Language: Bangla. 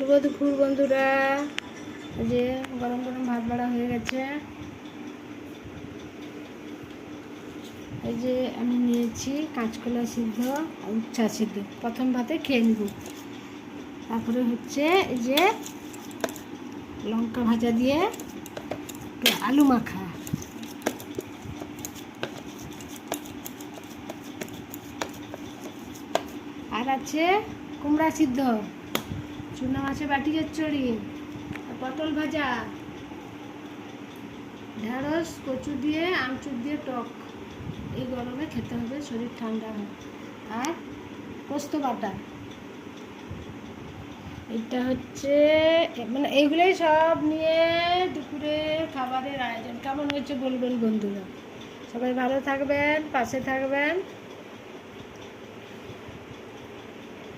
শুভ দুপুর বন্ধুরা। যে গরম গরম ভাত বাড়া হয়ে গেছে। এই যে আমি নিয়েছি কাঁচকলা সিদ্ধ আর উচ্ছা সিদ্ধ। প্রথম ভাতে খেয়ে নেব। তারপরে হচ্ছে এই যে লঙ্কা ভাজা দিয়ে আলু মাখা। আর আছে কুমড়া সিদ্ধ, চুনা মাছের বাটি চচ্চড়ি, পটল ভাজা, ঢেঁড়স কচু দিয়ে আমচুর দিয়ে টক। এই গরমে খেতে হবে, শরীর ঠান্ডা হয়। আর পোস্ত বাটা। এটা হচ্ছে মানে এইগুলোই সব নিয়ে দুপুরে খাবারের আয়োজন। কেমন হয়েছে বলবেন বন্ধুরা। সবাই ভালো থাকবেন, পাশে থাকবেন।